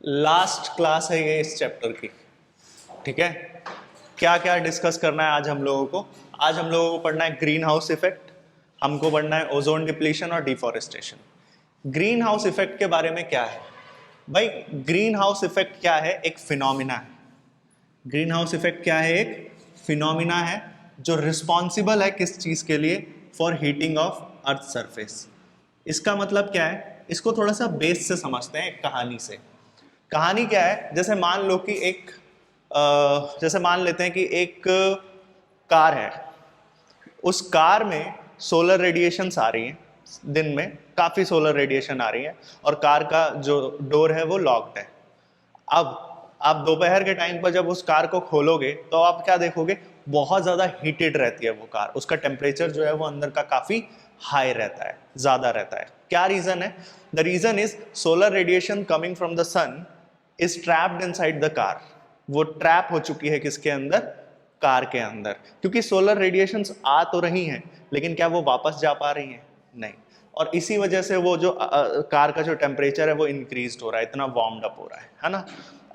Last class है ये इस चैप्टर की। ठीक है, क्या क्या डिस्कस करना है आज हम लोगों को? आज हम लोगों को पढ़ना है ग्रीन हाउस इफेक्ट, हमको पढ़ना है ओजोन डिप्लीशन और डिफॉरेस्टेशन। ग्रीन हाउस इफेक्ट के बारे में क्या है भाई? ग्रीन हाउस इफेक्ट क्या है? एक फिनोमिना है। ग्रीन हाउस इफेक्ट क्या है? एक फिनोमिना है जो रिस्पॉन्सिबल है किस चीज के लिए? For heating of earth surface. इसका मतलब क्या है? इसको थोड़ा सा बेस से समझते हैं, एक कहानी से। कहानी क्या है? जैसे मान लो कि जैसे मान लेते हैं कि एक कार है, उस कार में सोलर रेडिएशंस आ रही हैं, दिन में काफी सोलर रेडिएशन आ रही है और कार का जो डोर है वो लॉक्ड है। अब आप दोपहर के टाइम पर जब उस कार को खोलोगे तो आप क्या देखोगे? बहुत ज्यादा हीटेड रहती है वो कार, उसका टेम्परेचर जो है वो अंदर का काफी हाई रहता है, ज्यादा रहता है। क्या रीजन है? The reason is solar radiation coming from the sun is trapped inside the car. वो ट्रैप हो चुकी है किसके अंदर? कार के अंदर। क्योंकि सोलर रेडिएशंस आ तो रही हैं लेकिन क्या वो वापस जा पा रही हैं? नहीं। और इसी वजह से वो जो कार का जो टेम्परेचर है वो इंक्रीज हो रहा है, इतना वार्म्ड अप हो रहा है ना।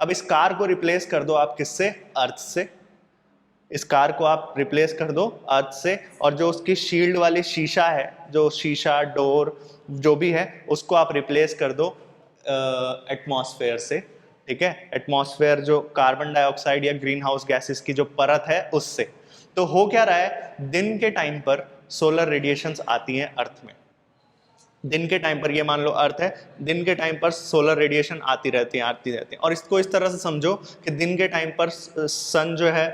अब इस कार को रिप्लेस कर दो आप किससे? अर्थ से। इस कार को आप रिप्लेस कर दो अर्थ से, और जो उसकी शील्ड वाली शीशा है, जो शीशा डोर जो भी है, उसको आप रिप्लेस कर दो एटमॉस्फेयर से। ठीक है, एटमॉस्फेयर जो कार्बन डाइऑक्साइड या ग्रीन हाउस गैसेस की जो परत है उससे। तो हो क्या रहा है? दिन के टाइम पर सोलर रेडिएशंस आती हैं अर्थ में। दिन के टाइम पर, ये मान लो अर्थ है, दिन के टाइम पर सोलर रेडिएशन आती रहती है। और इसको इस तरह से समझो कि दिन के टाइम पर सन जो है,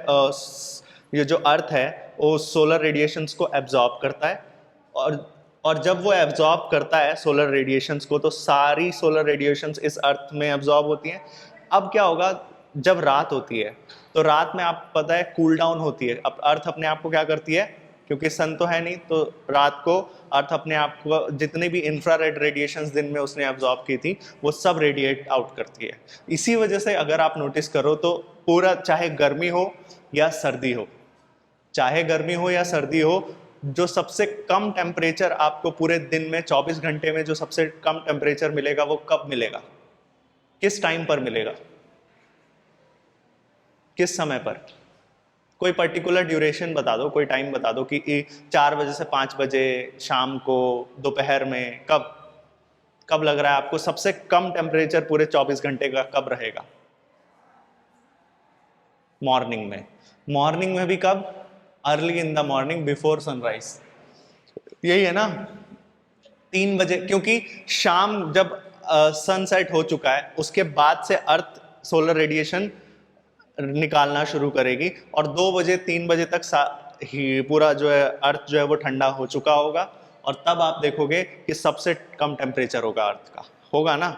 ये जो अर्थ है वो सोलर रेडिएशंस को एब्जॉर्ब करता है। और जब वो एब्जॉर्ब करता है सोलर रेडिएशंस को, तो सारी सोलर रेडिएशंस इस अर्थ में एब्जॉर्ब होती हैं। अब क्या होगा? जब रात होती है तो रात में आप पता है कूल डाउन होती है। अब अर्थ अपने आप को क्या करती है? क्योंकि सन तो है नहीं, तो रात को अर्थ अपने आप को जितने भी इंफ्रारेड रेडिएशंस दिन में उसने एब्जॉर्ब की थी वो सब रेडिएट आउट करती है। इसी वजह से अगर आप नोटिस करो तो पूरा, चाहे गर्मी हो या सर्दी हो, चाहे गर्मी हो या सर्दी हो, जो सबसे कम टेम्परेचर आपको पूरे दिन में 24 घंटे में जो सबसे कम टेम्परेचर मिलेगा वो कब मिलेगा? किस टाइम पर मिलेगा? किस समय पर? कोई पर्टिकुलर ड्यूरेशन बता दो, कोई टाइम बता दो कि 4 बजे से 5 बजे, शाम को, दोपहर में, कब कब लग रहा है आपको सबसे कम टेम्परेचर पूरे 24 घंटे का कब रहेगा? मॉर्निंग में। मॉर्निंग में भी कब? Early in the morning before sunrise. यही है ना, 3 बजे। क्योंकि शाम जब सनसेट हो चुका है उसके बाद से अर्थ सोलर रेडिएशन निकालना शुरू करेगी और 2 बजे 3 बजे तक ही पूरा जो है अर्थ जो है वो ठंडा हो चुका होगा, और तब आप देखोगे कि सबसे कम टेम्परेचर होगा अर्थ का, होगा ना।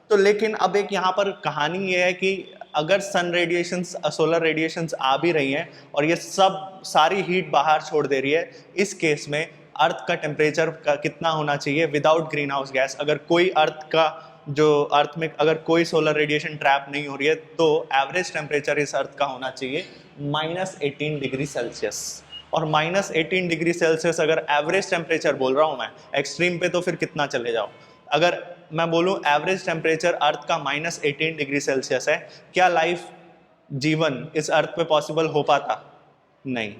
तो लेकिन अब एक यहाँ पर कहानी ये है कि अगर सन रेडिएशंस, सोलर रेडिएशंस आ भी रही हैं और ये सब सारी हीट बाहर छोड़ दे रही है, इस केस में अर्थ का टेम्परेचर का कितना होना चाहिए विदाउट ग्रीन हाउस गैस? अगर कोई अर्थ में अगर कोई सोलर रेडिएशन ट्रैप नहीं हो रही है तो एवरेज टेम्परेचर इस अर्थ का होना चाहिए -18 डिग्री सेल्सियस। और -18 डिग्री सेल्सियस अगर एवरेज टेम्परेचर बोल रहा हूं मैं, एक्सट्रीम पे तो फिर कितना चले जाओ। अगर मैं बोलूं एवरेज टेम्परेचर अर्थ का -18 डिग्री सेल्सियस है, क्या लाइफ, जीवन इस अर्थ पे पॉसिबल हो पाता? नहीं।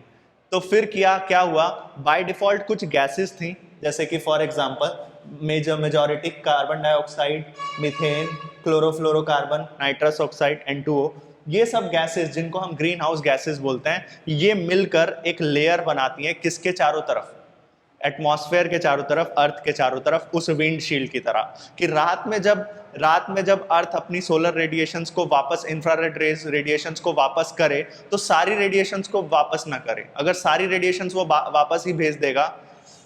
तो फिर क्या हुआ? बाय डिफॉल्ट कुछ गैसेस थी, जैसे कि for example majority carbon dioxide, methane, chlorofluorocarbon, nitrous oxide, N2O, ये सब गैसेस जिनको हम ग्रीन हाउस गैसेस बोलते हैं, ये मिलकर एक लेयर बनाती हैं किसके चारों तरफ? एटमॉस्फेयर के चारों तरफ, अर्थ के चारों तरफ, उस विंड शील्ड की तरह। कि रात में जब अर्थ अपनी सोलर रेडिएशंस को वापस, इंफ्रारेड रेडिएशंस को वापस करे, तो सारी रेडिएशंस को वापस ना करे। अगर सारी रेडिएशंस वो वापस ही भेज देगा,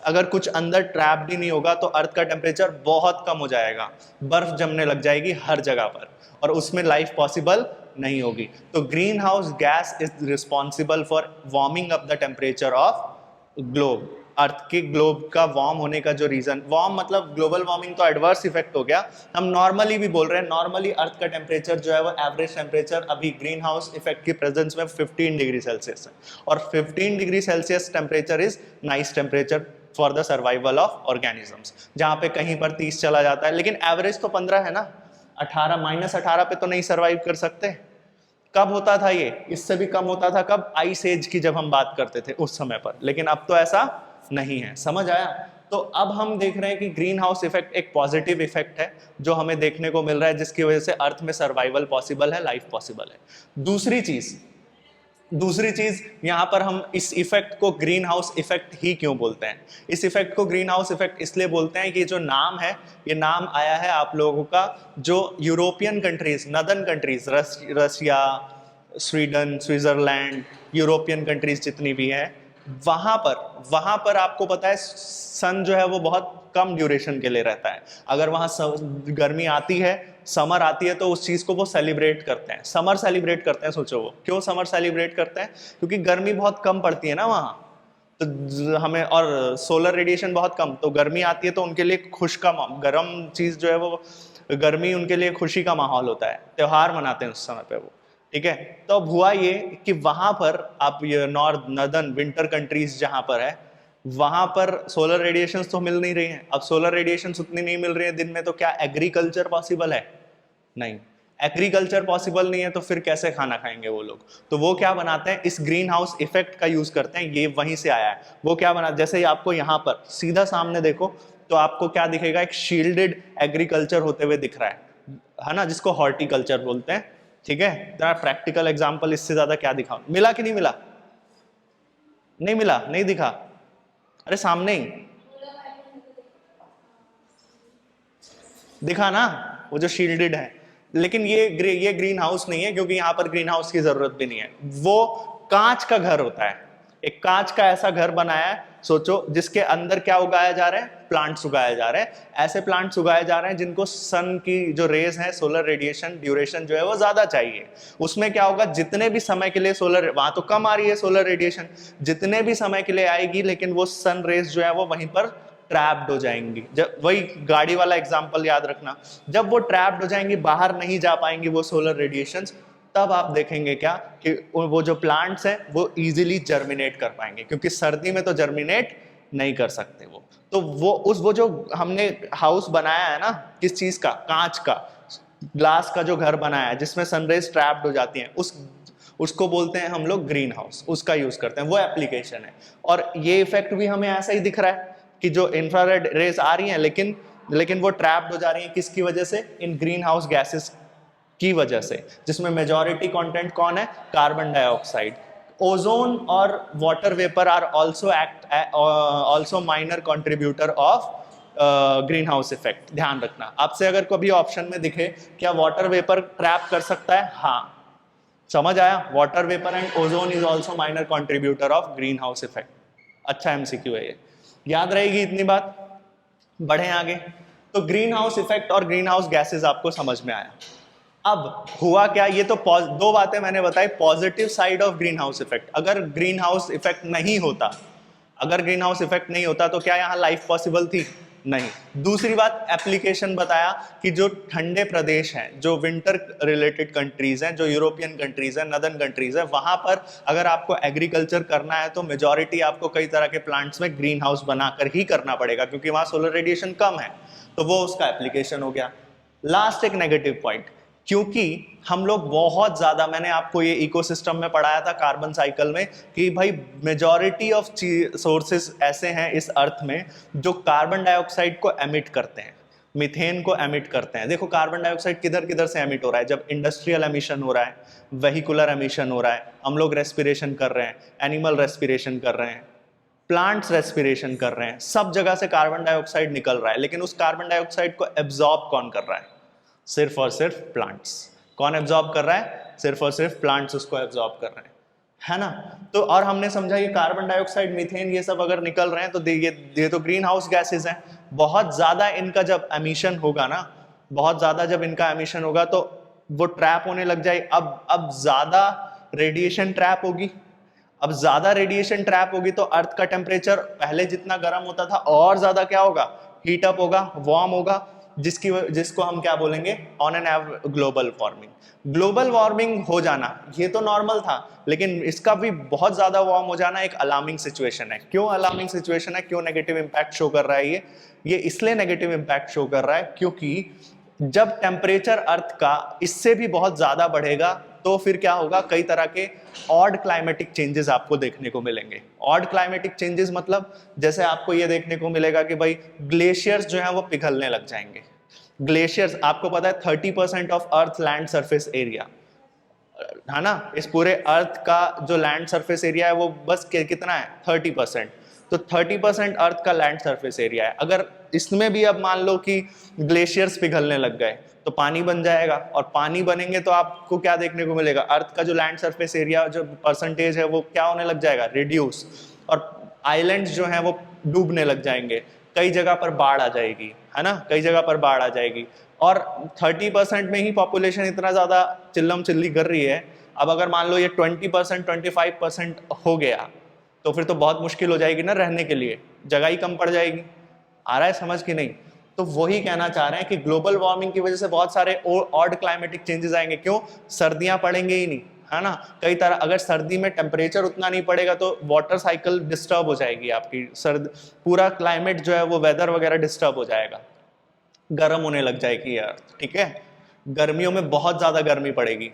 अगर कुछ अंदर ट्रैप्ड ही नहीं होगा, तो अर्थ का टेम्परेचर बहुत कम हो जाएगा, बर्फ जमने लग जाएगी हर जगह पर, और उसमें लाइफ पॉसिबल नहीं होगी। तो greenhouse gas is responsible for warming up the temperature of globe. Earth के ग्लोब का वार्म होने का जो रीजन, वार्म मतलब ग्लोबल वार्मिंग तो एडवर्स इफेक्ट हो गया, हम नॉर्मली भी बोल रहे हैं। नॉर्मली अर्थ का टेम्परेचर जो है वो एवरेज टेम्परेचर अभी ग्रीन हाउस इफेक्ट की प्रेजेंस में 15 डिग्री सेल्सियस है, और 15 degree Celsius temperature is nice temperature for the survival of organisms. जहां पे कहीं पर 30 चला जाता है, लेकिन एवरेज तो 15 है ना। 18 -18 पे तो नहीं सरवाइव कर सकते। कब होता था ये? इससे भी कम होता था कब? आइस एज की जब हम बात करते थे उस समय पर, लेकिन अब तो ऐसा नहीं है। समझ आया? तो अब हम देख रहे हैं कि ग्रीन हाउस इफेक्ट एक पॉजिटिव इफेक्ट है जो हमें देखने को मिल रहा है, जिसकी वजह से अर्थ में सर्वाइवल पॉसिबल है, लाइफ पॉसिबल है। दूसरी चीज यहां पर हम इस इफेक्ट को ग्रीन हाउस इफेक्ट ही क्यों बोलते हैं? इस इफेक्ट को ग्रीन हाउस इफेक्ट इसलिए बोलते हैं कि जो नाम है, ये नाम आया है आप लोगों का जो European countries, northern countries, Russia, Sweden, Switzerland, European countries जितनी भी हैं, वहां पर आपको पता है सन जो है वो बहुत कम ड्यूरेशन के लिए रहता है। अगर वहां गर्मी आती है, समर आती है, तो उस चीज को वो सेलिब्रेट करते हैं, समर सेलिब्रेट करते हैं। सोचो वो क्यों समर सेलिब्रेट करते हैं? क्योंकि गर्मी बहुत कम पड़ती है ना वहां, तो हमें, और सोलर रेडिएशन बहुत कम, तो गर्मी आती है तो उनके लिए खुश का गर्म चीज जो है वो गर्मी उनके लिए खुशी का माहौल होता है, त्योहार मनाते हैं उस समय पे वो। ठीक है, तो अब हुआ ये कि वहां पर आप ये नॉर्दर्न विंटर कंट्रीज जहां पर है, वहां पर सोलर रेडिएशन तो मिल नहीं रही हैं। अब सोलर रेडिएशन उतनी नहीं मिल रही है दिन में, तो क्या एग्रीकल्चर पॉसिबल है? नहीं, एग्रीकल्चर पॉसिबल नहीं है, तो फिर कैसे खाना खाएंगे वो लोग? तो वो क्या बनाते हैं, इस ग्रीन हाउस इफेक्ट का यूज करते हैं, ये वहीं से आया है। वो क्या बना, जैसे ही आपको यहाँ पर सीधा सामने देखो तो आपको क्या दिखेगा, एक शील्डेड एग्रीकल्चर होते हुए दिख रहा है ना, जिसको हॉर्टिकल्चर बोलते हैं। ठीक है, जरा प्रैक्टिकल एग्जांपल इससे ज्यादा क्या दिखाऊं? मिला कि नहीं मिला? नहीं मिला, नहीं दिखा? अरे सामने ही दिखा ना, वो जो शील्डेड है। लेकिन ये ग्रीन हाउस नहीं है, क्योंकि यहां पर ग्रीन हाउस की जरूरत भी नहीं है। वो कांच का घर होता है, एक कांच का ऐसा घर बनाया है, सोचो, जिसके अंदर क्या उगाया जा रहा है? प्लांट्स उगाए जा रहे हैं। ऐसे प्लांट्स उगाए जा रहे हैं जिनको सन की जो रेज है, सोलर रेडिएशन ड्यूरेशन जो है वो ज्यादा चाहिए। उसमें क्या होगा, जितने भी समय के लिए सोलर, वहां तो कम आ रही है सोलर रेडिएशन, जितने भी समय के लिए आएगी, लेकिन वो सन रेज जो है वो वहीं पर ट्रैप्ड हो जाएंगी। जब वही गाड़ी वाला एग्जांपल याद रखना, जब वो ट्रैप्ड हो जाएंगी, बाहर नहीं जा पाएंगी वो सोलर रेडिएशंस, तब आप देखेंगे क्या कि वो जो प्लांट्स हैं वो इजीली जर्मिनेट कर पाएंगे, क्योंकि सर्दी में तो जर्मिनेट नहीं कर सकते वो। तो वो जो हमने हाउस बनाया है ना, किस चीज का? कांच का, ग्लास का जो घर बनाया है जिसमें सनरेज ट्रैप्ड हो जाती हैं, उसको बोलते हैं हम लोग ग्रीन हाउस, उसका यूज करते हैं, वो एप्लीकेशन है। और ये इफेक्ट भी हमें ऐसा ही दिख रहा है कि जो इंफ्रारेड रेज आ रही हैं, लेकिन वो ट्रैप्ड हो जा रही हैं, किसकी वजह से? इन ग्रीन हाउस गैसेस की वजह से, जिसमें मेजॉरिटी कंटेंट कौन है? Carbon dioxide. ओजोन और water vapour are also minor contributor of greenhouse effect. ध्यान रखना, आपसे अगर कभी ऑप्शन में दिखे क्या वाटर वेपर ट्रैप कर सकता है? हाँ, समझ आया? Water vapour and ozone is also minor contributor of greenhouse effect. अच्छा एमसीक्यू है ये, याद रहेगी इतनी बात। बढ़े आगे, तो ग्रीन हाउस इफेक्ट और ग्रीन हाउस गैसेस आपको समझ में आया। अब हुआ क्या, ये तो दो बातें मैंने बताई, positive side of greenhouse effect. अगर ग्रीन हाउस इफेक्ट नहीं होता, अगर ग्रीन हाउस इफेक्ट नहीं होता तो क्या यहाँ लाइफ पॉसिबल थी? नहीं। दूसरी बात, एप्लीकेशन बताया कि जो ठंडे प्रदेश हैं, जो विंटर रिलेटेड कंट्रीज हैं, जो यूरोपियन कंट्रीज हैं, नदर्न कंट्रीज हैं, वहां पर अगर आपको एग्रीकल्चर करना है तो मेजॉरिटी आपको कई तरह के प्लांट्स में ग्रीन हाउस बनाकर ही करना पड़ेगा, क्योंकि वहां सोलर रेडिएशन कम है। तो वो उसका एप्लीकेशन हो गया। लास्ट एक नेगेटिव पॉइंट, क्योंकि हम लोग बहुत ज्यादा, मैंने आपको ये इकोसिस्टम में पढ़ाया था कार्बन साइकिल में, कि भाई मेजॉरिटी ऑफ सोर्सेस ऐसे हैं इस अर्थ में जो कार्बन डाइऑक्साइड को एमिट करते हैं, मीथेन को एमिट करते हैं। देखो कार्बन डाइऑक्साइड किधर किधर से एमिट हो रहा है, जब इंडस्ट्रियल एमिशन हो रहा है, वेहिकुलर एमिशन हो रहा है, हम लोग रेस्पिरेशन कर रहे हैं, एनिमल रेस्पिरेशन कर रहे हैं, प्लांट्स रेस्पिरेशन कर रहे हैं, सब जगह से कार्बन डाइऑक्साइड निकल रहा है। लेकिन उस कार्बन डाइऑक्साइड को एब्जॉर्ब कौन कर रहा है? सिर्फ और सिर्फ प्लांट्स। कौन एब्जॉर्ब कर रहा है? सिर्फ और सिर्फ प्लांट्स उसको एब्जॉर्ब कर रहे हैं, है ना। तो और हमने समझा ये कार्बन डाइऑक्साइड, मीथेन, ये सब अगर निकल रहे हैं तो ये तो ग्रीन हाउस गैसेज हैं। बहुत ज्यादा इनका जब एमिशन होगा ना, बहुत ज्यादा जब इनका एमिशन होगा तो वो ट्रैप होने लग जाए। अब ज्यादा रेडिएशन ट्रैप होगी, अब ज्यादा रेडिएशन ट्रैप होगी तो अर्थ का टेम्परेचर पहले जितना गर्म होता था और ज्यादा क्या होगा? हीट अप होगा, वार्म होगा, जिसको हम क्या बोलेंगे? On an average global warming. Global warming हो जाना ये तो नॉर्मल था, लेकिन इसका भी बहुत ज्यादा वार्म हो जाना एक अलार्मिंग सिचुएशन है। क्यों अलार्मिंग सिचुएशन है? क्यों नेगेटिव इंपैक्ट शो कर रहा है ये इसलिए नेगेटिव इंपैक्ट शो कर रहा है क्योंकि जब टेम्परेचर अर्थ का इससे भी बहुत ज्यादा बढ़ेगा तो फिर क्या होगा, कई तरह के ऑड क्लाइमेटिक चेंजेस आपको देखने को मिलेंगे। ऑड क्लाइमेटिक चेंजेस मतलब जैसे आपको ये देखने को मिलेगा कि भाई ग्लेशियर्स जो है वो पिघलने लग जाएंगे। ग्लेशियर्स, आपको पता है 30% of earth land surface area है ना, इस पूरे अर्थ का जो लैंड सरफेस एरिया है वो बस कितना है 30%। तो 30% अर्थ का लैंड सरफेस एरिया है, अगर इसमें भी अब मान लो कि ग्लेशियर्स पिघलने लग गए तो पानी बन जाएगा, और पानी बनेंगे तो आपको क्या देखने को मिलेगा, अर्थ का जो लैंड सरफेस एरिया जो परसेंटेज है वो क्या होने लग जाएगा, रिड्यूस, और आइलैंड्स जो हैं वो डूबने लग जाएंगे, कई जगह पर बाढ़ आ जाएगी, है ना, कई जगह पर बाढ़ आ जाएगी। और 30% में ही पॉपुलेशन इतना ज्यादा चिल्लम चिल्ली कर रही है, अब अगर मान लो ये 20% 25% हो गया तो फिर तो बहुत मुश्किल हो जाएगी ना रहने के लिए, जगह ही कम पड़ जाएगी। आ रहा है समझ कि नहीं? तो वही कहना चाह रहे हैं कि ग्लोबल वार्मिंग की वजह से बहुत सारे ऑड क्लाइमेटिक चेंजेस आएंगे। क्यों? सर्दियां पड़ेंगे ही नहीं, है ना, कई तरह, अगर सर्दी में टेम्परेचर उतना नहीं पड़ेगा तो वाटर साइकिल डिस्टर्ब हो जाएगी आपकी, सर्द पूरा क्लाइमेट जो है वो वेदर वगैरह डिस्टर्ब हो जाएगा, गर्म होने लग जाएगी अर्थ, ठीक है, गर्मियों में बहुत ज्यादा गर्मी पड़ेगी,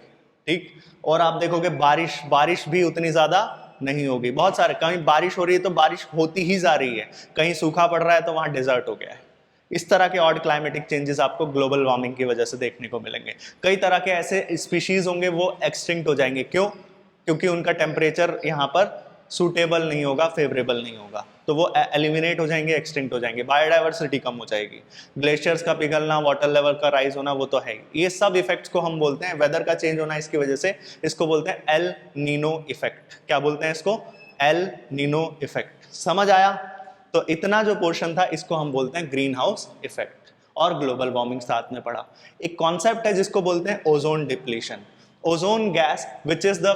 ठीक, और आप देखोगे बारिश भी उतनी ज्यादा नहीं होगी, बहुत सारे, कहीं बारिश हो रही है तो बारिश होती ही जा रही है, कहीं सूखा पड़ रहा है तो वहां डेजर्ट हो गया है। इस तरह के ऑड क्लाइमेटिक चेंजेस आपको ग्लोबल वार्मिंग की वजह से देखने को मिलेंगे। कई तरह के ऐसे स्पीशीज होंगे वो एक्सटिंक्ट हो जाएंगे। क्यों? क्योंकि उनका टेम्परेचर यहाँ पर सूटेबल नहीं होगा, फेवरेबल नहीं होगा, तो वो एलिमिनेट हो जाएंगे, एक्सटिंक्ट हो जाएंगे, बायोडाइवर्सिटी कम हो जाएगी, ग्लेशियर्स का पिघलना, वाटर लेवल का राइज होना, वो तो है ही। ये सब इफेक्ट्स को हम बोलते हैं वेदर का चेंज होना, इसकी वजह से इसको बोलते हैं एल नीनो इफेक्ट। क्या बोलते हैं इसको? El Nino effect. समझ आया? तो इतना जो पोर्शन था इसको हम बोलते हैं ग्रीन हाउस इफेक्ट, और ग्लोबल वार्मिंग साथ में पड़ा। एक कॉन्सेप्ट है जिसको बोलते हैं ozone depletion. Ozone gas which is the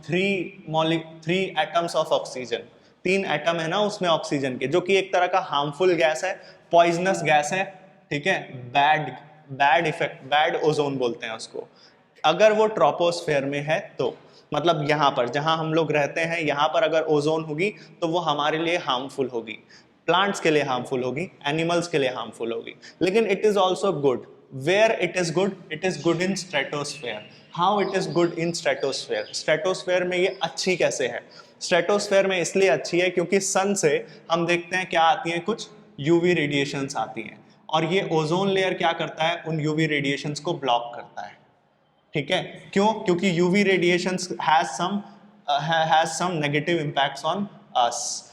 three atoms of oxygen, 3 atom है ना उसमें ऑक्सीजन के, जो कि एक तरह का हार्मफुल गैस है, पॉइजनस गैस है, ठीक है, बैड इफेक्ट, बैड ओजोन बोलते हैं उसको। अगर वो ट्रोपोस्फेयर में है तो मतलब यहाँ पर जहां हम लोग रहते हैं यहाँ पर अगर ओजोन होगी तो वो हमारे लिए हार्मफुल होगी, प्लांट्स के लिए हार्मफुल होगी, एनिमल्स के लिए हार्मफुल होगी। लेकिन it is also good. Where it is good? It is good in stratosphere. How it is good in stratosphere? Stratosphere में ये अच्छी कैसे है? स्ट्रेटोस्फेयर में इसलिए अच्छी है क्योंकि सन से हम देखते हैं क्या आती हैं, कुछ यूवी रेडिएशंस आती हैं, और ये ओजोन लेयर क्या करता है, उन यूवी रेडिएशंस को ब्लॉक करता है, ठीक है। क्यों? क्योंकि UV radiations has some negative impacts on us.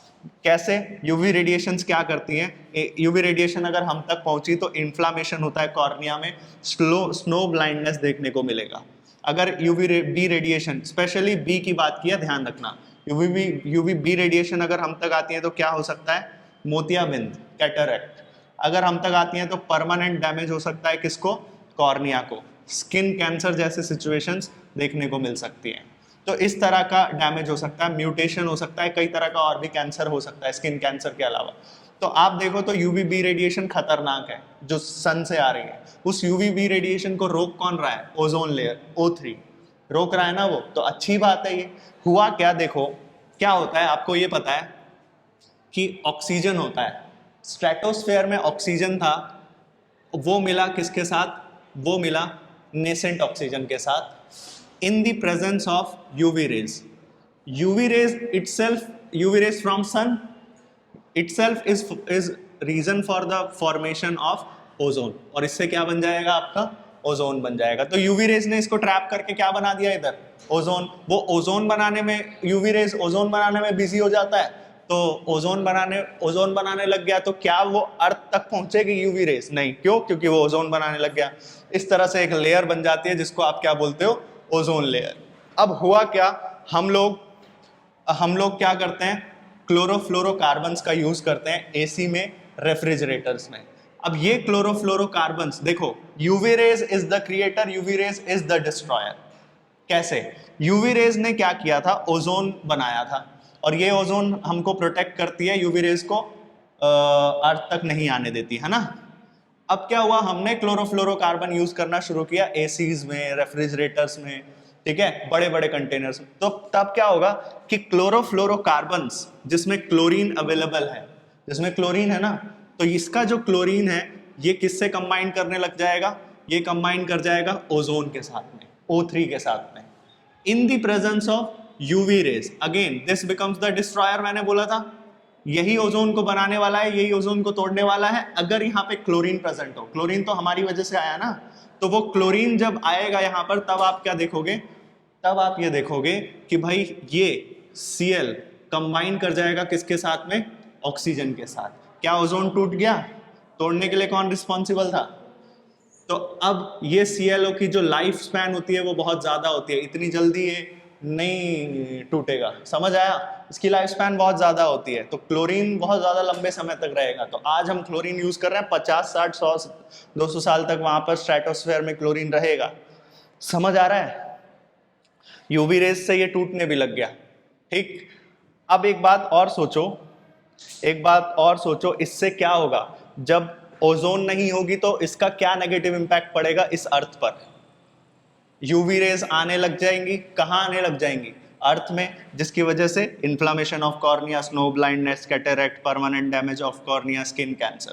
कैसे? यूवी रेडिएशंस क्या करती हैं? यूवी रेडिएशन अगर हम तक पहुंची तो इन्फ्लामेशन होता है कॉर्निया में, स्नो ब्लाइंडनेस देखने को मिलेगा। अगर UV B radiation, specially B की बात किया, ध्यान रखना, यूवी बी रेडिएशन अगर हम तक आती है तो क्या हो सकता है? मोतियाबिंद, कैटरेक्ट। अगर हम तक आती हैं तो परमानेंट डैमेज हो सकता है किसको? कॉर्निया को। स्किन कैंसर जैसे सिचुएशंस देखने को मिल सकती हैं। तो इस तरह का डैमेज हो सकता है, म्यूटेशन हो सकता है, कई तरह का और भी कैंसर हो सकता है स्किन कैंसर के अलावा। तो आप देखो तो यूवी बी रेडिएशन खतरनाक है जो सन से आ रही है। उस यूवी बी रेडिएशन को रोक कौन रहा है? ओजोन लेयर, O3 रोक रहा है ना वो, तो अच्छी बात है ये। हुआ क्या, देखो क्या होता है, आपको ये पता है कि ऑक्सीजन होता है, स्ट्रेटोस्फेयर में ऑक्सीजन था, वो मिला किसके साथ? वो मिला नेसेंट ऑक्सीजन के साथ, in the presence of UV rays. UV rays itself, UV rays from sun itself is reason for the formation of ozone, और इससे क्या बन जाएगा आपका? ओजोन बन जाएगा। तो यूवी रेज ने इसको ट्रैप करके क्या बना दिया इधर? ओजोन। वो ओजोन बनाने में, यूवी रेज ओजोन बनाने में बिजी हो जाता है, तो ओजोन बनाने लग गया, तो क्या वो अर्थ तक पहुंचेगी यूवी रेज? नहीं। क्यों? क्योंकि वो ओजोन बनाने लग गया। इस तरह से एक लेयर बन जाती है जिसको आप क्या बोलते हो? Ozone layer. अब हुआ क्या, हम लोग क्या करते हैं? क्लोरोफ्लोरोकार्बन्स का यूज करते हैं एसी में, रेफ्रिजरेटर्स में। अब ये क्लोरोफ्लोरोकार्बन्स, देखो, UV rays is the creator, UV rays is the destroyer. कैसे? यूवी रेज ने क्या किया था? ओजोन बनाया था, और ये ओजोन हमको प्रोटेक्ट करती है, यूवी रेज को अर्थ तक नहीं आने देती, है ना। अब क्या हुआ, हमने क्लोरोफ्लोरोकार्बन यूज करना शुरू किया एसीज में, रेफ्रिजरेटर्स में, ठीक है, बड़े बड़े कंटेनर्स में। तो तब क्या होगा कि क्लोरोफ्लोरोकार्बन्स जिसमें क्लोरीन अवेलेबल है, जिसमें क्लोरीन है ना, तो इसका जो क्लोरीन है ये किससे कंबाइन करने लग जाएगा, ये कंबाइन कर जाएगा ओजोन के साथ में, O3 के साथ में, in the presence of UV raise. Again this becomes the destroyer, मैंने बोला था यही ओजोन को बनाने वाला है, यही ओजोन को तोड़ने वाला है। अगर यहाँ पे क्लोरीन प्रेजेंट हो, क्लोरीन तो हमारी वजह से आया ना, तो वो क्लोरीन जब आएगा यहाँ पर तब आप क्या देखोगे, तब आप ये देखोगे कि भाई ये Cl कंबाइन कर जाएगा किसके साथ में, ऑक्सीजन के साथ। क्या ओजोन टूट गया, तोड़ने के लिए कौन रिस्पॉन्सिबल था? तो अब ये ClO की जो लाइफ स्पैन होती है वो बहुत ज्यादा होती है, इतनी जल्दी ये नहीं टूटेगा, समझ आया? इसकी लाइफ स्पैन बहुत ज्यादा होती है, तो क्लोरीन बहुत ज्यादा लंबे समय तक रहेगा। तो आज हम क्लोरीन यूज कर रहे हैं, 50, 60, 100, 200 साल तक वहां पर स्ट्रेटोस्फेयर में क्लोरीन रहेगा। समझ आ रहा है? यूवी रेज से ये टूटने भी लग गया। ठीक, अब एक बात और सोचो, एक बात और सोचो, इससे क्या होगा? जब ओजोन नहीं होगी तो इसका क्या नेगेटिव इंपैक्ट पड़ेगा इस अर्थ पर? यूवी रेज आने लग जाएंगी, कहाँ आने लग जाएंगी? अर्थ में, जिसकी वजह से inflammation of cornea, snow blindness, cataract, permanent damage of cornea, skin cancer.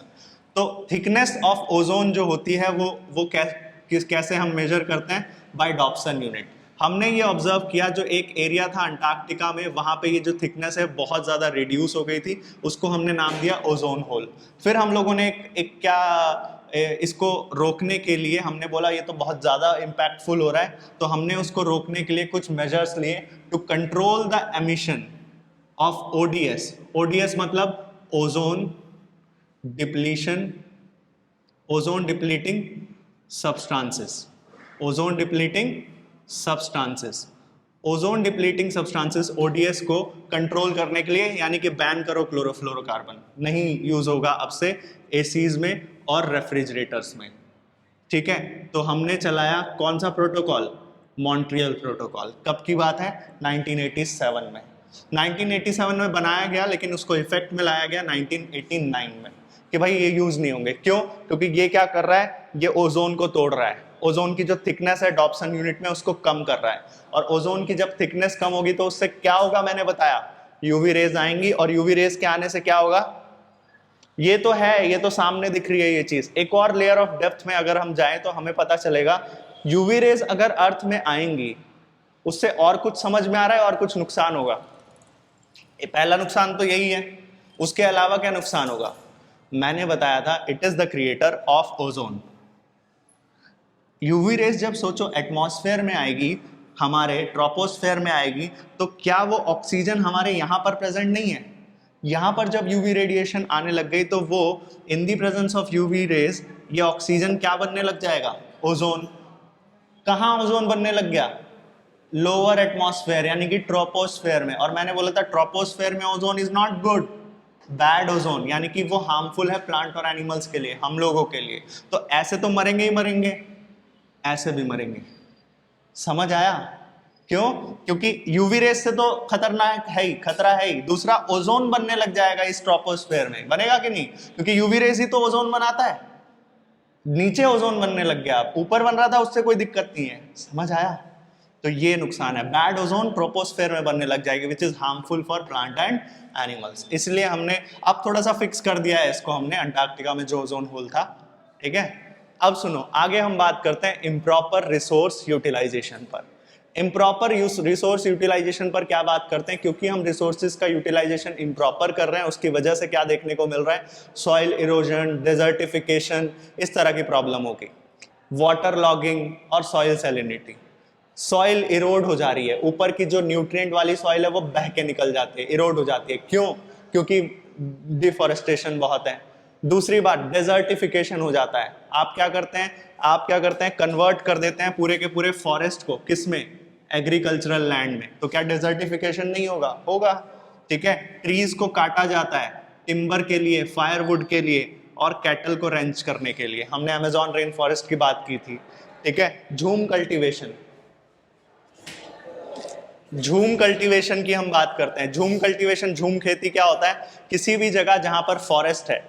तो थिकनेस ऑफ ओजोन जो होती है वो कैसे हम मेजर करते हैं? By Dobson unit. हमने ये ऑब्जर्व किया, जो एक एरिया था अंटार्कटिका में, वहां पे ये जो थिकनेस है बहुत ज्यादा रिड्यूस हो गई थी, उसको हमने नाम दिया ओजोन होल। फिर हम लोगों ने एक क्या इसको रोकने के लिए हमने बोला ये तो बहुत ज़्यादा इम्पैक्टफुल हो रहा है, तो हमने उसको रोकने के लिए कुछ मेजर्स लिए to control the emission of ODS। ODS मतलब ozone depletion, ozone depleting substances, ozone depleting substances, ozone depleting substances ODS को कंट्रोल करने के लिए, यानी कि बैन करो क्लोरोफ्लोरोकार्बन, नहीं यूज होगा अब से एसीज में और रेफ्रिजरेटर्स में। ठीक है, तो हमने चलाया कौन सा प्रोटोकॉल? Montreal protocol. कब की बात है? 1987 में। 1987 में बनाया गया, लेकिन उसको इफेक्ट में लाया गया 1989 में कि भाई ये यूज नहीं होंगे। क्यों? क्योंकि ये क्या कर रहा है, ये ओजोन को तोड़ रहा है, ओजोन की जो थिकनेस है डॉप्सन यूनिट में उसको कम कर रहा है, और ओजोन की जब थिकनेस कम होगी तो उससे क्या होगा, मैंने बताया यूवी रेज आएंगी, और यूवी रेज के आने से क्या होगा? ये तो है, ये तो सामने दिख रही है ये चीज। एक और लेयर ऑफ डेप्थ में अगर हम जाएं तो हमें पता चलेगा यूवी रेज अगर अर्थ में आएंगी, उससे और कुछ समझ में आ रहा है, और कुछ नुकसान होगा। पहला नुकसान तो यही है, उसके अलावा क्या नुकसान होगा? मैंने बताया था it is the creator of ozone. UV rays जब सोचो एटमॉस्फेयर में आएगी, हमारे ट्रोपोस्फेयर में आएगी, तो क्या वो ऑक्सीजन हमारे यहां पर प्रेजेंट नहीं है? यहाँ पर जब यूवी रेडिएशन आने लग गई तो वो in the presence of UV rays ये ऑक्सीजन क्या बनने लग जाएगा? ओजोन। कहाँ ओजोन बनने लग गया? लोअर एटमॉस्फेयर, यानी कि ट्रोपोस्फेयर में। और मैंने बोला था ट्रोपोस्फेयर में ozone is not good, bad ozone, यानी कि वो हार्मफुल है प्लांट और एनिमल्स के लिए, हम लोगों के लिए। तो ऐसे तो मरेंगे ही मरेंगे, ऐसे भी मरेंगे। समझ आया? क्यों? क्योंकि यूवी रेस से तो खतरनाक है ही, खतरा है ही। दूसरा, ओजोन बनने लग जाएगा इस ट्रोपोस्फेयर में, बनेगा कि नहीं? क्योंकि यूवी रेस ही तो ओजोन बनाता है। नीचे ओजोन बनने लग गया, ऊपर बन रहा था उससे कोई दिक्कत नहीं है। समझ आया? तो ये नुकसान है, बैड ओजोन ट्रोपोस्फेयर में बनने लग जाएगी, which is harmful for plant and animals. इसलिए हमने अब थोड़ा सा फिक्स कर दिया है इसको हमने, अंटार्कटिका में जो ओजोन होल था। ठीक है, अब सुनो, आगे हम बात करते हैं इम्प्रॉपर रिसोर्स यूटिलाइजेशन पर। इम्प्रॉपर रिसोर्स यूटिलाइजेशन पर क्या बात करते हैं? क्योंकि हम रिसोर्सेज का यूटिलाइजेशन इम्प्रॉपर कर रहे हैं, उसकी वजह से क्या देखने को मिल रहा है? सॉइल इरोजन, डेजर्टिफिकेशन, इस तरह की प्रॉब्लम होगी, वाटर लॉगिंग और सॉइल सैलिनिटी। सॉइल इरोड हो जा रही है, ऊपर की जो न्यूट्रिएंट वाली सॉइल है वो बह के निकल जाती है, इरोड हो जाती है। क्यों? क्योंकि डिफॉरेस्टेशन बहुत है। दूसरी बात, डेजर्टिफिकेशन हो जाता है। आप क्या करते हैं? कन्वर्ट कर देते हैं पूरे के पूरे फॉरेस्ट को, किसमें? एग्रीकल्चरल लैंड में। तो क्या डेजर्टिफिकेशन नहीं होगा? होगा। ठीक है, ट्रीज को काटा जाता है टिम्बर के लिए, फायरवुड के लिए, और कैटल को रेंच करने के लिए। हमने अमेजॉन रेन फॉरेस्ट की बात की थी। ठीक है, झूम कल्टीवेशन, झूम कल्टीवेशन की हम बात करते हैं। झूम कल्टीवेशन, झूम खेती क्या होता है? किसी भी जगह जहां पर फॉरेस्ट है,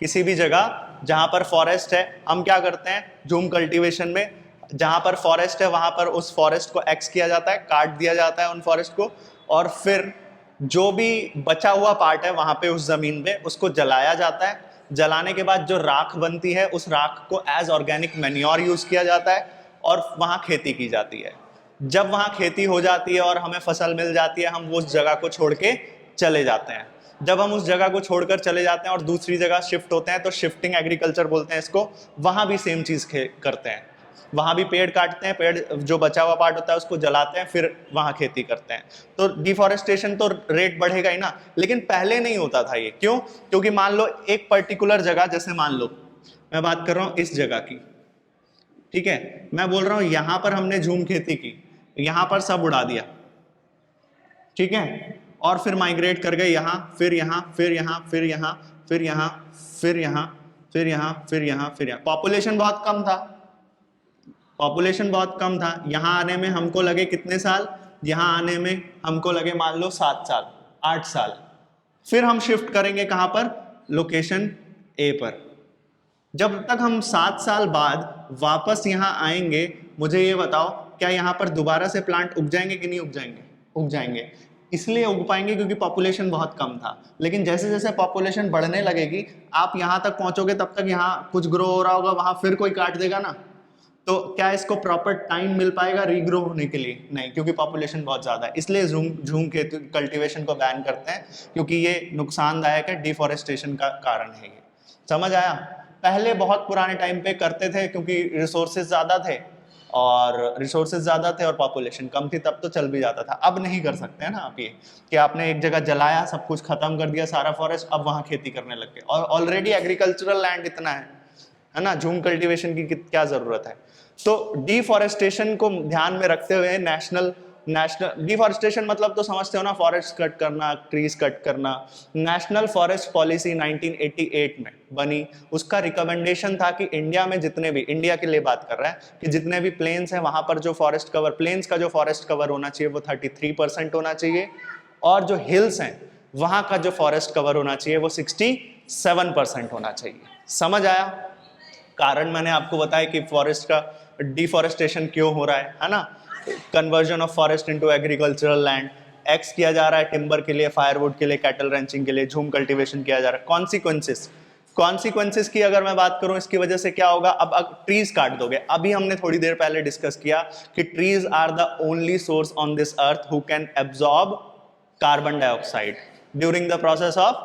किसी भी जगह जहां पर फॉरेस्ट है, हम क्या करते हैं झूम कल्टीवेशन में? जहां पर फॉरेस्ट है वहां पर उस फॉरेस्ट को एक्स किया जाता है, काट दिया जाता है उन फॉरेस्ट को, और फिर जो भी बचा हुआ पार्ट है वहां पे उस जमीन पे उसको जलाया जाता है, जलाने के बाद जो राख बनती है उस राख को एज ऑर्गेनिक मैन्योर यूज किया जाता है और वहाँ खेती की जाती है। जब वहाँ खेती हो जाती है और हमें फसल मिल जाती है, हम उस जगह को छोड़ के चले जाते हैं। जब हम उस जगह को छोड़कर चले जाते हैं और दूसरी जगह शिफ्ट होते हैं तो शिफ्टिंग एग्रीकल्चर बोलते हैं इसको। वहाँ भी सेम चीज़ करते हैं, वहाँ भी पेड़ काटते हैं, पेड़ जो बचा हुआ पार्ट होता है उसको जलाते हैं, फिर वहाँ खेती करते हैं। तो डिफॉरेस्टेशन तो रेट बढ़ेगा ही ना, लेकिन पहले नहीं होता था ये। क्यों? क्योंकि मान लो एक पर्टिकुलर जगह, जैसे मान लो मैं बात कर रहा हूँ इस जगह की, ठीक है, मैं बोल रहा हूँ यहाँ पर हमने झूम खेती की, यहाँ पर सब उड़ा दिया, ठीक है, और फिर माइग्रेट कर गए यहाँ, फिर यहाँ, फिर यहाँ, फिर यहाँ, फिर यहाँ, फिर यहाँ, फिर यहाँ, फिर यहाँ, फिर यहाँ। पॉपुलेशन बहुत कम था, पॉपुलेशन बहुत कम था। यहाँ आने में हमको लगे कितने साल? यहाँ आने में हमको लगे मान लो 7 साल, 8 साल। फिर हम शिफ्ट करेंगे कहाँ पर? लोकेशन ए पर। जब तक हम 7 साल बाद वापस यहाँ आएंगे, मुझे ये बताओ क्या यहाँ पर दोबारा से प्लांट उग जाएंगे कि नहीं उग जाएंगे? उग जाएंगे। इसलिए उग पाएंगे क्योंकि पॉपुलेशन बहुत कम था। लेकिन जैसे जैसे पॉपुलेशन बढ़ने लगेगी, आप यहाँ तक पहुंचोगे, तब तक यहाँ कुछ ग्रो हो रहा होगा, वहां फिर कोई काट देगा ना। तो क्या इसको प्रॉपर टाइम मिल पाएगा रीग्रो होने के लिए? नहीं, क्योंकि पॉपुलेशन बहुत ज्यादा है। इसलिए झूम के कल्टीवेशन को बैन करते हैं, क्योंकि ये नुकसानदायक है, डिफॉरेस्टेशन का कारण है ये। समझ आया? पहले बहुत पुराने टाइम पे करते थे क्योंकि रिसोर्सेज ज्यादा थे और पॉपुलेशन कम थी, तब तो चल भी जाता था। अब नहीं कर सकते हैं ना आप ये कि आपने एक जगह जलाया, सब कुछ खत्म कर दिया सारा फॉरेस्ट, अब वहां खेती करने लग गए, और ऑलरेडी एग्रीकल्चरल लैंड इतना है ना, झूम कल्टीवेशन की क्या जरूरत है? तो डिफॉरेस्टेशन को ध्यान में रखते हुए नेशनल डिफॉरेस्टेशन मतलब तो समझते हो ना, फॉरेस्ट कट करना, ट्रीज कट करना। नेशनल फॉरेस्ट पॉलिसी 1988 में बनी। उसका रिकमेंडेशन था कि इंडिया में जितने भी, इंडिया के लिए बात कर रहा है, कि जितने भी प्लेन्स हैं वहां पर जो फॉरेस्ट कवर, प्लेन्स का जो फॉरेस्ट कवर होना चाहिए वो 33% होना चाहिए, और जो हिल्स हैं वहां का जो फॉरेस्ट कवर होना चाहिए वो 67% होना चाहिए। समझ आया? कारण मैंने आपको बताया कि फॉरेस्ट का डिफॉरेस्टेशन क्यों हो रहा है ना। Conversion of forest into agricultural land, x किया जा रहा है टिम्बर के लिए, फायरवुड के लिए, कैटल रैंचिंग के लिए, झूम कल्टीवेशन किया जा रहा है। कॉन्सिक्वेंसेस की अगर मैं बात करूं, इसकी वजह से क्या होगा? अब ट्रीज काट दोगे, अभी हमने थोड़ी देर पहले डिस्कस किया कि trees are the only source on this earth who can absorb carbon dioxide during the process of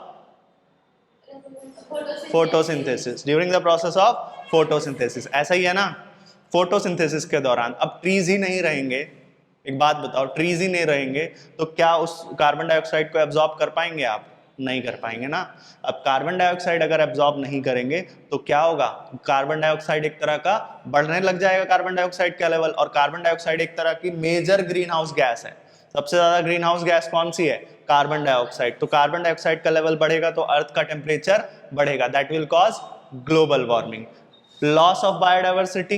photosynthesis, during the process of photosynthesis. ऐसा ही है ना, फोटोसिंथेसिस के दौरान अब ट्रीज ही नहीं रहेंगे। एक बात बताओ, ट्रीज ही नहीं रहेंगे तो क्या उस कार्बन डाइऑक्साइड को एब्जॉर्ब कर पाएंगे आप? नहीं कर पाएंगे ना। अब कार्बन डाइऑक्साइड अगर एब्जॉर्ब नहीं करेंगे तो क्या होगा? कार्बन डाइऑक्साइड एक तरह का बढ़ने लग जाएगा, कार्बन डाइऑक्साइड का लेवल। और कार्बन डाइऑक्साइड एक तरह की मेजर ग्रीन हाउस गैस है। सबसे ज्यादा ग्रीन हाउस गैस कौन सी है? Carbon dioxide. तो कार्बन डाइऑक्साइड का लेवल बढ़ेगा तो अर्थ का टेम्परेचर बढ़ेगा, that will cause global warming. Loss of biodiversity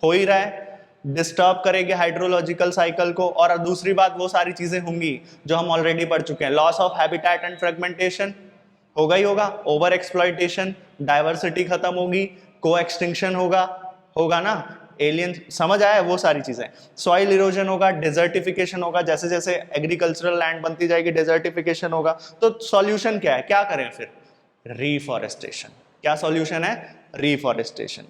हो ही रहा है, डिस्टर्ब करेगी हाइड्रोलॉजिकल साइकिल को। और दूसरी बात, वो सारी चीजें होंगी जो हम ऑलरेडी पढ़ चुके हैं। Loss of habitat and fragmentation होगा ही होगा, ओवर एक्सप्लॉइटेशन, डाइवर्सिटी खत्म होगी, को एक्सटिंक्शन होगा ना, एलियन। समझ आया? वो सारी चीजें। सॉइल इरोजन होगा, डेजर्टिफिकेशन होगा, जैसे जैसे एग्रीकल्चरल लैंड बनती जाएगी डेजर्टिफिकेशन होगा। तो सॉल्यूशन क्या है? क्या करें फिर? रीफॉरेस्टेशन। क्या सॉल्यूशन है? रीफॉरेस्टेशन।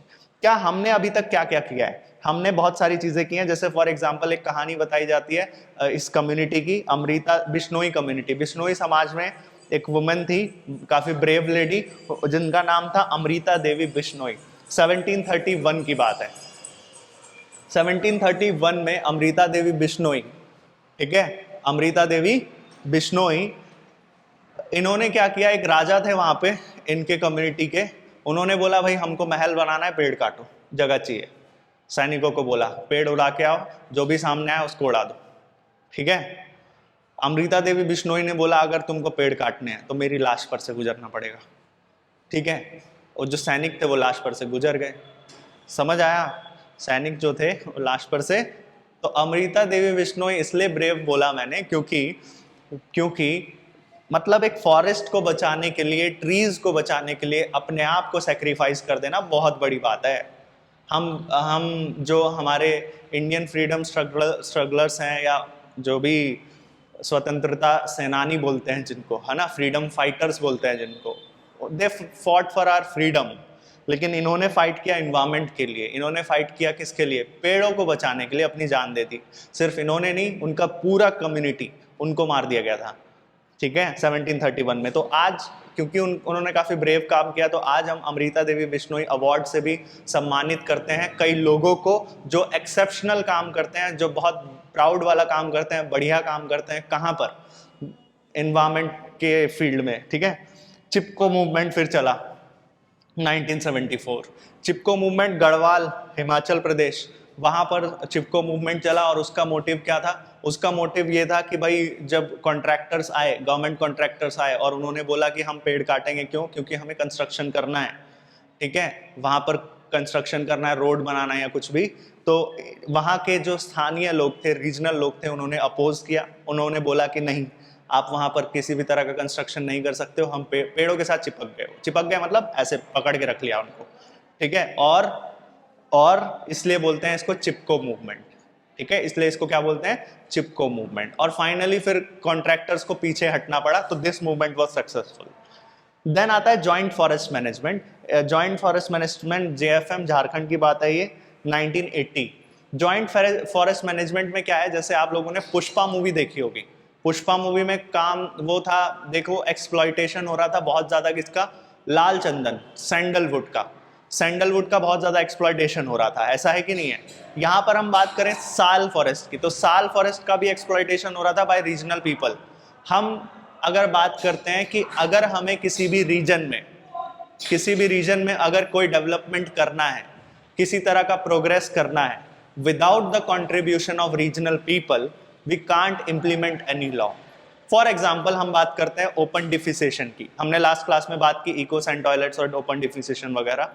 क्या हमने अभी तक क्या क्या किया है? हमने बहुत सारी चीजें की हैं। जैसे फॉर एग्जांपल एक कहानी बताई जाती है इस कम्युनिटी की, अमृता बिश्नोई कम्युनिटी। बिश्नोई समाज में एक वुमेन थी, काफी ब्रेव लेडी, जिनका नाम था अमृता देवी बिश्नोई। 1731 की बात है। 1731 में अमृता देवी बिश्नोई, ठीक है, अमृता देवी बिश्नोई, इन्होंने क्या किया, एक राजा थे वहां पे इनके कम्युनिटी के, उन्होंने बोला भाई हमको महल बनाना है, पेड़ काटो, जगह चाहिए। सैनिकों को बोला पेड़ उड़ा के आओ, जो भी सामने आए उसको उड़ा दो, ठीक है। अमृता देवी बिश्नोई ने बोला अगर तुमको पेड़ काटने हैं तो मेरी लाश पर से गुजरना पड़ेगा, ठीक है। और जो सैनिक थे वो लाश पर से गुजर गए। समझ आया? सैनिक जो थे वो लाश पर से। तो अमृता देवी बिश्नोई इसलिए ब्रेव बोला मैंने क्योंकि मतलब एक फॉरेस्ट को बचाने के लिए, ट्रीज को बचाने के लिए अपने आप को सेक्रीफाइस कर देना बहुत बड़ी बात है। हम जो हमारे इंडियन फ्रीडम स्ट्रगलर्स हैं, या जो भी स्वतंत्रता सेनानी बोलते हैं जिनको, है ना, फ्रीडम फाइटर्स बोलते हैं जिनको, they fought for our freedom, लेकिन इन्होंने फाइट किया इन्वायरमेंट के लिए, इन्होंने फाइट किया किसके लिए, पेड़ों को बचाने के लिए अपनी जान दे दी। सिर्फ इन्होंने नहीं, उनका पूरा कम्युनिटी, उनको मार दिया गया था, ठीक है, 1731 में। तो आज क्योंकि उन्होंने काफी ब्रेव काम किया, तो आज हम अमृता देवी बिश्नोई अवार्ड से भी सम्मानित करते हैं कई लोगों को जो एक्सेप्शनल काम करते हैं, जो बहुत प्राउड वाला काम करते हैं, बढ़िया काम करते हैं। कहाँ पर, एनवायरमेंट के फील्ड में, ठीक है। चिपको मूवमेंट फिर चला 1974, चिपको मूवमेंट गढ़वाल हिमाचल प्रदेश, वहां पर चिपको मूवमेंट चला। और उसका मोटिव क्या था, उसका मोटिव ये था कि भाई जब कॉन्ट्रैक्टर्स आए, गवर्नमेंट कॉन्ट्रैक्टर्स आए और उन्होंने बोला कि हम पेड़ काटेंगे, क्यों, क्योंकि हमें कंस्ट्रक्शन करना है, ठीक है, वहां पर कंस्ट्रक्शन करना है, रोड बनाना है या कुछ भी। तो वहां के जो स्थानीय लोग थे, रीजनल लोग थे, उन्होंने अपोज किया, उन्होंने बोला कि नहीं, आप वहां पर किसी भी तरह का कंस्ट्रक्शन नहीं कर सकते हो, हम पेड़ों के साथ चिपक गए मतलब ऐसे पकड़ के रख लिया उनको, ठीक है। और इसलिए बोलते हैं इसको चिपको मूवमेंट, ठीक है, इसलिए इसको क्या बोलते हैं, चिपको मूवमेंट। और फाइनली फिर कॉन्ट्रैक्टर्स को पीछे हटना पड़ा, तो this movement was successful. Then आता है joint forest management. Joint forest management, JFM, Jharkhand की बात है ये, 1980। जॉइंट फॉरेस्ट मैनेजमेंट में क्या है, जैसे आप लोगों ने पुष्पा मूवी देखी होगी, पुष्पा मूवी में काम वो था, देखो एक्सप्लॉइटेशन हो रहा था बहुत ज्यादा, किसका, लाल चंदन, सैंडलवुड का बहुत ज्यादा एक्सप्लॉइटेशन हो रहा था, ऐसा है कि नहीं है। यहाँ पर हम बात करें साल फॉरेस्ट की, तो साल फॉरेस्ट का भी एक्सप्लॉइटेशन हो रहा था बाय रीजनल पीपल। हम अगर बात करते हैं कि अगर हमें किसी भी रीजन में अगर कोई डेवलपमेंट करना है, किसी तरह का प्रोग्रेस करना है, without the contribution of regional people we can't implement any law. For example हम बात करते हैं ओपन डिफिसेशन की, हमने लास्ट क्लास में बात की इकोस एंड टॉयलेट्स और ओपन डिफिसेशन वगैरह।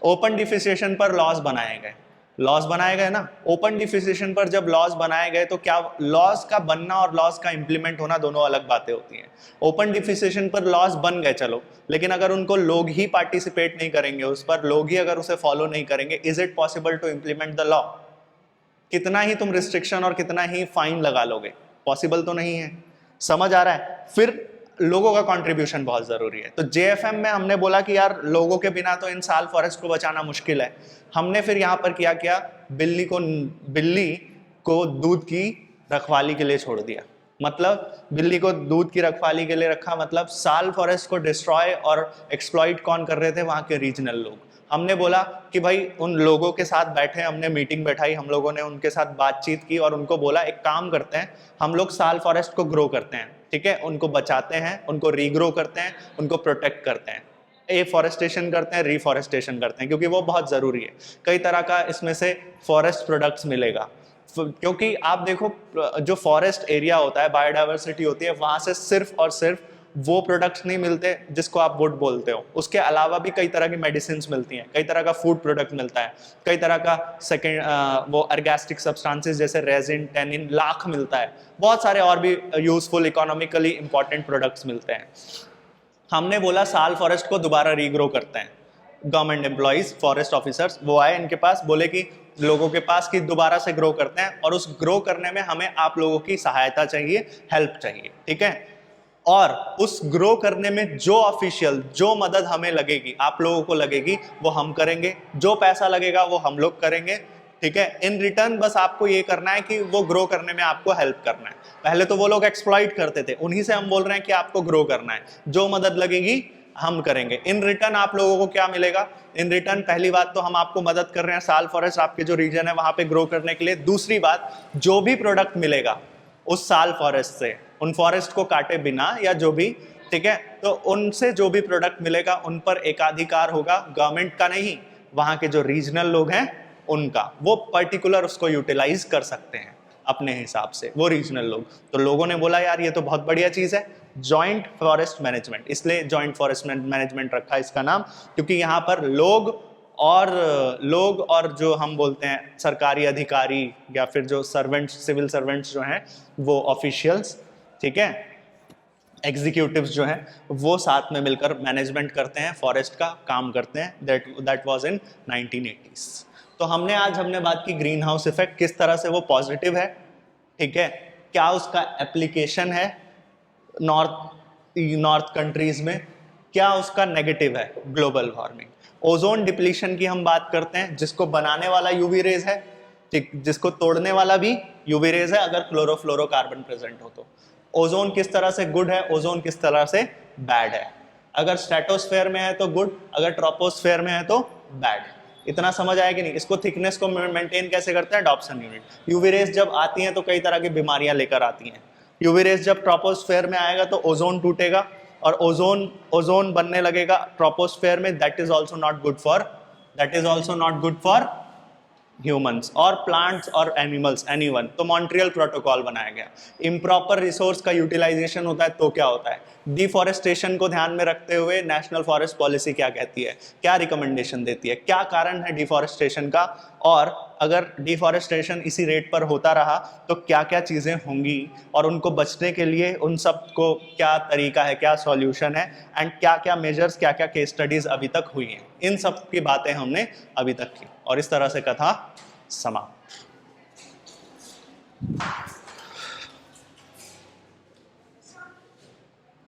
ओपन डिफिसेशन पर लॉज बनाए गए ना। ओपन डिफिसेशन पर जब लॉज बनाए गए, तो क्या लॉज का बनना और लॉज का इंप्लीमेंट होना दोनों अलग बातें होती हैं। ओपन डिफिसेशन पर लॉज बन गए, चलो, लेकिन अगर उनको लोग ही पार्टिसिपेट नहीं करेंगे, उस पर लोग ही अगर उसे फॉलो नहीं करेंगे, is it possible to implement the law? कितना ही तुम रिस्ट्रिक्शन और कितना ही फाइन लगा लोगे, पॉसिबल तो नहीं है। समझ आ रहा है? फिर लोगों का कंट्रीब्यूशन बहुत जरूरी है। तो जेएफएम में हमने बोला कि यार लोगों के बिना तो इन साल फॉरेस्ट को बचाना मुश्किल है। हमने फिर यहाँ पर क्या, बिल्ली को दूध की रखवाली के लिए छोड़ दिया। मतलब बिल्ली को दूध की रखवाली के लिए रखा, मतलब साल फॉरेस्ट को डिस्ट्रॉय और एक्सप्लॉइट कौन कर रहे थे, वहां के रीजनल लोग। हमने बोला कि भाई उन लोगों के साथ बैठे, हमने मीटिंग बैठाई, हम लोगों ने उनके साथ बातचीत की और उनको बोला एक काम करते हैं, हम लोग साल फॉरेस्ट को ग्रो करते हैं, ठीक है, उनको बचाते हैं, उनको रीग्रो करते हैं, उनको प्रोटेक्ट करते हैं, एफॉरेस्टेशन करते हैं, रिफॉरेस्टेशन करते हैं, क्योंकि वो बहुत जरूरी है। कई तरह का इसमें से फॉरेस्ट प्रोडक्ट्स मिलेगा, क्योंकि आप देखो जो फॉरेस्ट एरिया होता है, बायोडाइवर्सिटी होती है, वहां से सिर्फ और सिर्फ वो प्रोडक्ट्स नहीं मिलते जिसको आप वुड बोलते हो, उसके अलावा भी कई तरह की मेडिसिन मिलती हैं, कई तरह का फूड प्रोडक्ट मिलता है, कई तरह का सेकेंड वो अर्गेस्टिक सब्सटेंसेस जैसे रेजिन, टेनिन, लाख मिलता है, बहुत सारे और भी यूजफुल इकोनॉमिकली इंपॉर्टेंट प्रोडक्ट्स मिलते हैं। हमने बोला साल फॉरेस्ट को दोबारा रीग्रो करते हैं। गवर्नमेंट एम्प्लॉइज, फॉरेस्ट ऑफिसर्स, वो आए इनके पास, बोले कि लोगों के पास कि दोबारा से ग्रो करते हैं, और उस ग्रो करने में हमें आप लोगों की सहायता चाहिए, हेल्प चाहिए, ठीक है। और उस ग्रो करने में जो ऑफिशियल, जो मदद हमें लगेगी, आप लोगों को लगेगी, वो हम करेंगे, जो पैसा लगेगा वो हम लोग करेंगे, ठीक है। इन रिटर्न बस आपको ये करना है कि वो ग्रो करने में आपको हेल्प करना है। पहले तो वो लोग एक्सप्लॉइट करते थे, उन्हीं से हम बोल रहे हैं कि आपको ग्रो करना है, जो मदद लगेगी हम करेंगे। इन रिटर्न आप लोगों को क्या मिलेगा? इन रिटर्न पहली बात तो हम आपको मदद कर रहे हैं साल फॉरेस्ट आपके जो रीजन है वहां पे ग्रो करने के लिए। दूसरी बात, जो भी प्रोडक्ट मिलेगा उस साल फॉरेस्ट से, उन फॉरेस्ट को काटे बिना या जो भी, ठीक है, तो उनसे जो भी प्रोडक्ट मिलेगा उन पर एकाधिकार होगा, गवर्नमेंट का नहीं, वहां के जो रीजनल लोग हैं उनका। वो पर्टिकुलर उसको यूटिलाइज कर सकते हैं अपने हिसाब से, वो रीजनल लोग। तो लोगों ने बोला यार ये तो बहुत बढ़िया चीज है, जॉइंट फॉरेस्ट मैनेजमेंट, इसलिए जॉइंट फॉरेस्ट मैनेजमेंट रखा है इसका नाम, क्योंकि यहाँ पर लोग और जो हम बोलते हैं सरकारी अधिकारी या फिर जो सर्वेंट्स, सिविल सर्वेंट्स जो हैं, वो ऑफिशियल्स, ठीक है, एग्जीक्यूटिव्स जो हैं, वो साथ में मिलकर मैनेजमेंट करते हैं, फॉरेस्ट का काम करते हैं। That was in 1980s। तो हमने बात की ग्रीन हाउस इफेक्ट, किस तरह से वो पॉजिटिव है, ठीक है, क्या उसका एप्लीकेशन है नॉर्थ कंट्रीज में, क्या उसका नेगेटिव है, ग्लोबल वार्मिंग। ओजोन डिप्लीशन की हम बात करते हैं, जिसको बनाने वाला यूवी रेज है, ठीक, जिसको तोड़ने वाला भी यूवी रेज है अगर क्लोरोफ्लोरोकार्बन प्रेजेंट हो तो। ओजोन किस तरह से गुड है, ओजोन किस तरह से बैड है। अगर स्ट्रेटोस्फेयर में है तो गुड, अगर ट्रोपोस्फेयर में है तो बैड। इतना समझ आया कि नहीं। इसको थिकनेस को मेंटेन कैसे करते हैं, डॉप्सन यूनिट। यूवी रेज जब आती हैं तो कई तरह की बीमारियां लेकर आती हैं। यूवी रेज जब ट्रोपोस्फेयर में आएगा तो ओजोन टूटेगा और ओजोन बनने लगेगा ट्रोपोस्फेयर में। That is also not good for humans और प्लांट्स और एनिमल्स, एनीवन। तो मॉन्ट्रियल प्रोटोकॉल बनाया गया। इम्प्रॉपर रिसोर्स का यूटिलाइजेशन होता है तो क्या होता है, डिफॉरेस्टेशन को ध्यान में रखते हुए नेशनल फॉरेस्ट पॉलिसी क्या कहती है, क्या रिकमेंडेशन देती है, क्या कारण है डिफॉरेस्टेशन का, और अगर डिफॉरेस्टेशन इसी रेट पर होता रहा तो क्या क्या चीज़ें होंगी और उनको बचने के लिए उन सब को क्या तरीका है, क्या सॉल्यूशन है, एंड क्या क्या मेजर्स, क्या क्या केस स्टडीज अभी तक हुई हैं। इन सब की बातें हमने अभी तक की और इस तरह से कथा समाप्त।